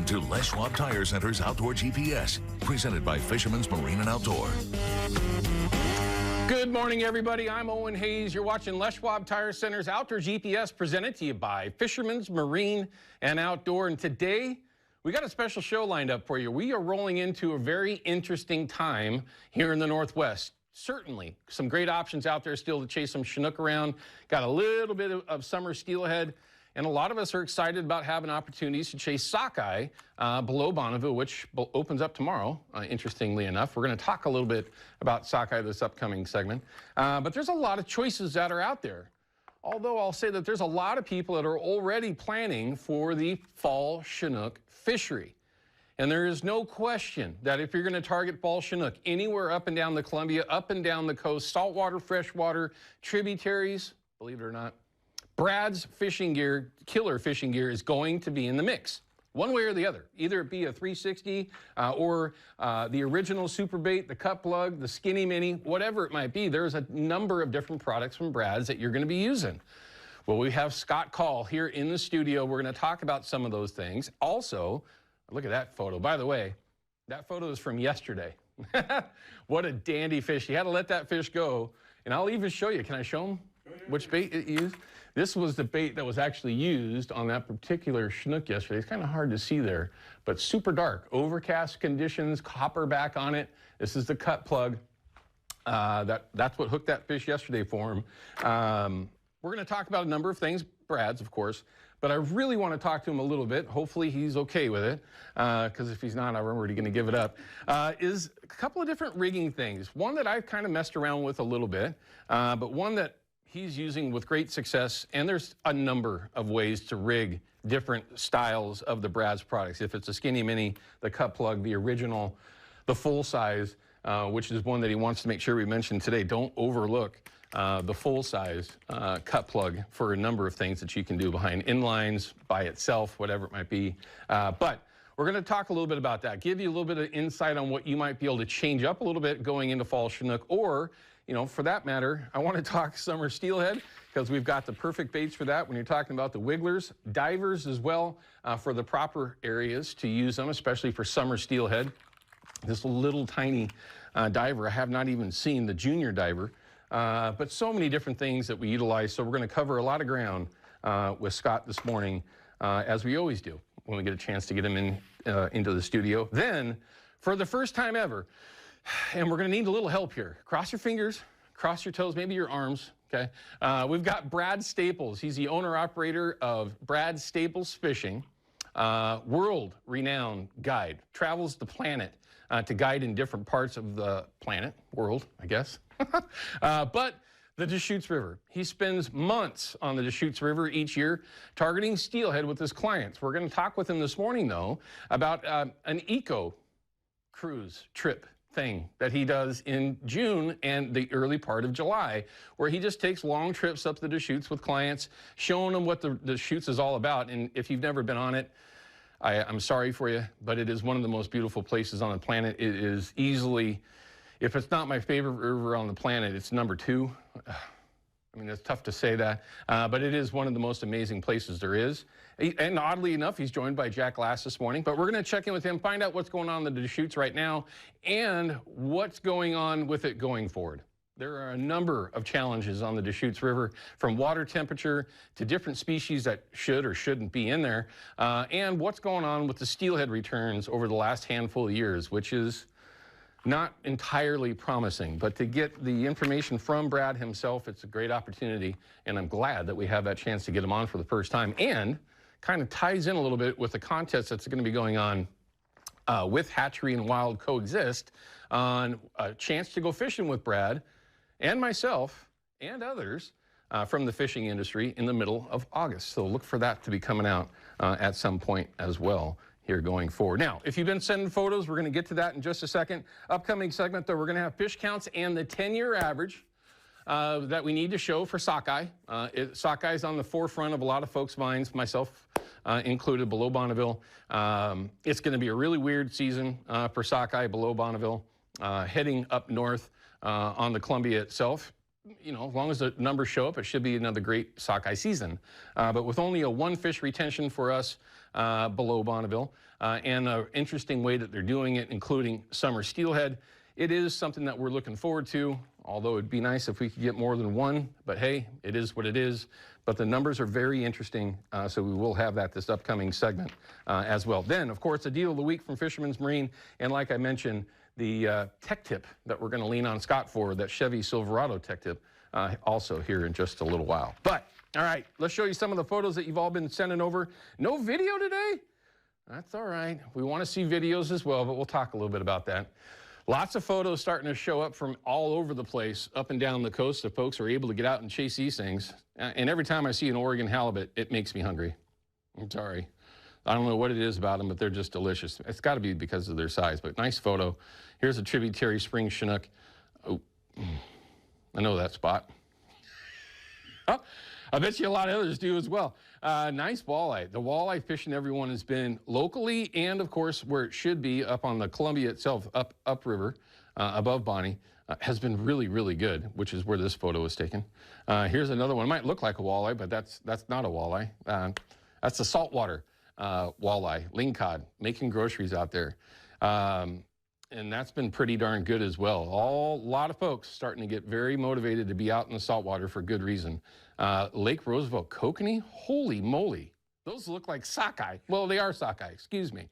to Les Schwab Tire Center's Outdoor GPS, presented by Fisherman's Marine and Outdoor. Good morning, everybody. I'm Owen Hayes. You're watching Les Schwab Tire Center's Outdoor GPS, presented to you by Fisherman's Marine and Outdoor. And today, we got a special show lined up for you. We are rolling into a very interesting time here in the Northwest. Certainly some great options out there still to chase some Chinook around. Got a little bit of summer steelhead. And a lot of us are excited about having opportunities to chase sockeye below Bonneville, which opens up tomorrow, interestingly enough. We're going to talk a little bit about sockeye this upcoming segment. But there's a lot of choices that are out there. Although I'll say that there's a lot of people that are already planning for the fall Chinook fishery. And there is no question that if you're going to target fall Chinook anywhere up and down the Columbia, up and down the coast, saltwater, freshwater, tributaries, believe it or not, Brad's fishing gear, killer fishing gear, is going to be in the mix, one way or the other. Either it be a 360 or the original super bait, the cut plug, the skinny mini, whatever it might be. There's a number of different products from Brad's that you're going to be using. Well, we have Scott Call here in the studio. We're going to talk about some of those things. Also, look at that photo. By the way, that photo is from yesterday. What a dandy fish. You had to let that fish go. And I'll even show you. Can I show them which bait it used? This was the bait that was actually used on that particular Chinook yesterday. It's kind of hard to see there, but super dark. Overcast conditions, copper back on it. This is the cut plug. That's what hooked that fish yesterday for him. We're going to talk about a number of things, Brad's, of course, but I really want to talk to him a little bit. Hopefully he's okay with it, because if he's not, I'm already going to give it up. Is a couple of different rigging things. One that I've kind of messed around with a little bit, but one that he's using with great success, and there's a number of ways to rig different styles of the Brad's products. If it's a skinny mini, the cut plug, the original, the full size, which is one that he wants to make sure we mention today. Don't overlook the full size cut plug for a number of things that you can do behind inlines, by itself, whatever it might be. But we're going to talk a little bit about that, give you a little bit of insight on what you might be able to change up a little bit going into fall Chinook, or, you know, for that matter, I want to talk summer steelhead, because we've got the perfect baits for that when you're talking about the wigglers, divers as well, for the proper areas to use them, especially for summer steelhead. This little tiny diver, I have not even seen the junior diver, but so many different things that we utilize. So we're going to cover a lot of ground with Scott this morning, as we always do when we get a chance to get him into the studio. Then, for the first time ever, and we're going to need a little help here. Cross your fingers, cross your toes, maybe your arms, okay? We've got Brad Staples. He's the owner-operator of Brad Staples Fishing, world-renowned guide. Travels the planet to guide in different parts of the planet, world, I guess. But the Deschutes River. He spends months on the Deschutes River each year targeting steelhead with his clients. We're going to talk with him this morning, though, about an eco cruise trip thing that he does in June and the early part of July, where he just takes long trips up the Deschutes with clients, showing them what the Deschutes is all about. And if you've never been on it, I'm sorry for you, but it is one of the most beautiful places on the planet. It is easily, if it's not my favorite river on the planet, it's number 2. I mean, it's tough to say that, but it is one of the most amazing places there is. And oddly enough, he's joined by Jack Glass this morning, but we're going to check in with him, find out what's going on in the Deschutes right now, and what's going on with it going forward. There are a number of challenges on the Deschutes River, from water temperature to different species that should or shouldn't be in there, and what's going on with the steelhead returns over the last handful of years, which is not entirely promising. But to get the information from Brad himself, it's a great opportunity, and I'm glad that we have that chance to get him on for the first time, and kind of ties in a little bit with the contest that's going to be going on with Hatchery and Wild Coexist, on a chance to go fishing with Brad and myself and others from the fishing industry in the middle of August. So look for that to be coming out at some point as well here going forward. Now, if you've been sending photos, we're going to get to that in just a second. Upcoming segment, though, we're going to have fish counts and the 10-year average that we need to show for sockeye. Sockeye is on the forefront of a lot of folks' minds, myself included, below Bonneville. It's going to be a really weird season for sockeye below Bonneville, heading up north on the Columbia itself. you know, as long as the numbers show up, it should be another great sockeye season. But with only a 1 fish retention for us below Bonneville, and an interesting way that they're doing it, including summer steelhead, it is something that we're looking forward to, although it'd be nice if we could get more than 1, but hey, it is what it is. But the numbers are very interesting, so we will have that this upcoming segment as well. Then, of course, the deal of the week from Fisherman's Marine, and like I mentioned, the tech tip that we're going to lean on Scott for, that Chevy Silverado tech tip, also here in just a little while. But, all right, let's show you some of the photos that you've all been sending over. No video today? That's all right. We want to see videos as well, but we'll talk a little bit about that. Lots of photos starting to show up from all over the place, up and down the coast, if folks are able to get out and chase these things. And every time I see an Oregon halibut, it makes me hungry. I'm sorry. I don't know what it is about them, but they're just delicious. It's got to be because of their size, but nice photo. Here's a tributary spring Chinook. Oh, I know that spot. Oh, I bet you a lot of others do as well. Nice walleye. The walleye fishing everyone has been locally and, of course, where it should be up on the Columbia itself, upriver, above Bonnie, has been really, really good, which is where this photo was taken. Here's another one. It might look like a walleye, but that's not a walleye. That's the saltwater walleye, lingcod, making groceries out there. And that's been pretty darn good as well. A lot of folks starting to get very motivated to be out in the saltwater for good reason. Lake Roosevelt kokanee, holy moly. Those look like sockeye. Well, they are sockeye, excuse me.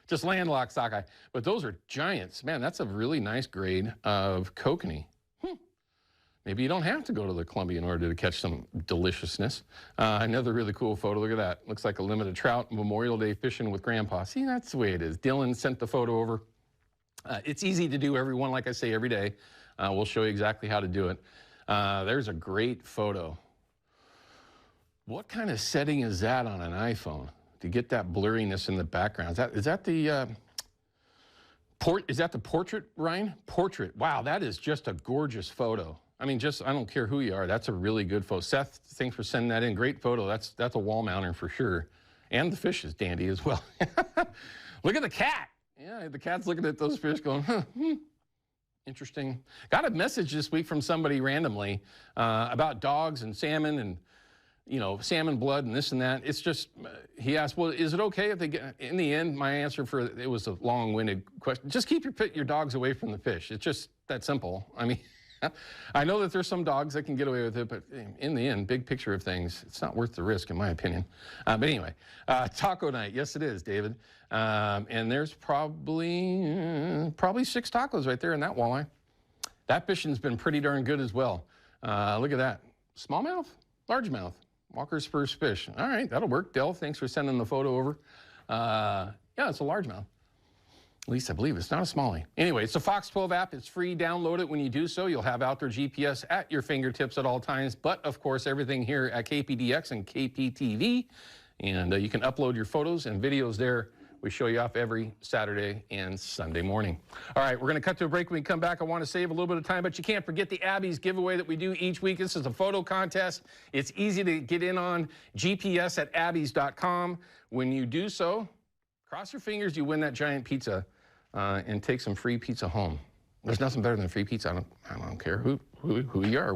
Just landlocked sockeye. But those are giants. Man, that's a really nice grade of kokanee. Maybe you don't have to go to the Columbia in order to catch some deliciousness. Another really cool photo. Look at that. Looks like a limited trout Memorial Day fishing with Grandpa. See, that's the way it is. Dylan sent the photo over. It's easy to do, everyone, like I say, every day. We'll show you exactly how to do it. There's a great photo. What kind of setting is that on an iPhone to get that blurriness in the background? Is that the portrait, Ryan? Portrait. Wow, that is just a gorgeous photo. I mean, I don't care who you are. That's a really good photo. Seth, thanks for sending that in. Great photo. That's a wall mounter for sure. And the fish is dandy as well. Look at the cat. Yeah, the cat's looking at those fish going, interesting. Got a message this week from somebody randomly about dogs and salmon and, you know, salmon blood and this and that. It's just, he asked, well, is it okay if they get, in the end, my answer for it was a long-winded question. Just keep your dogs away from the fish. It's just that simple. I mean, I know that there's some dogs that can get away with it, but in the end, big picture of things, it's not worth the risk, in my opinion. But anyway, taco night. Yes, it is, David. And there's probably 6 tacos right there in that walleye. That fishing's been pretty darn good as well. Look at that. Smallmouth, largemouth, Walker's first fish. All right, that'll work. Del, thanks for sending the photo over. Yeah, it's a largemouth. At least I believe it's not a smallie. Anyway, it's the Fox 12 app. It's free. Download it. When you do so, you'll have outdoor GPS at your fingertips at all times. But, of course, everything here at KPDX and KPTV. And you can upload your photos and videos there. We show you off every Saturday and Sunday morning. All right, we're going to cut to a break. When we come back, I want to save a little bit of time, but you can't forget the Abby's giveaway that we do each week. This is a photo contest. It's easy to get in on, GPS at abbys.com. When you do so, cross your fingers, you win that giant pizza and take some free pizza home. There's nothing better than free pizza. I don't care who you are.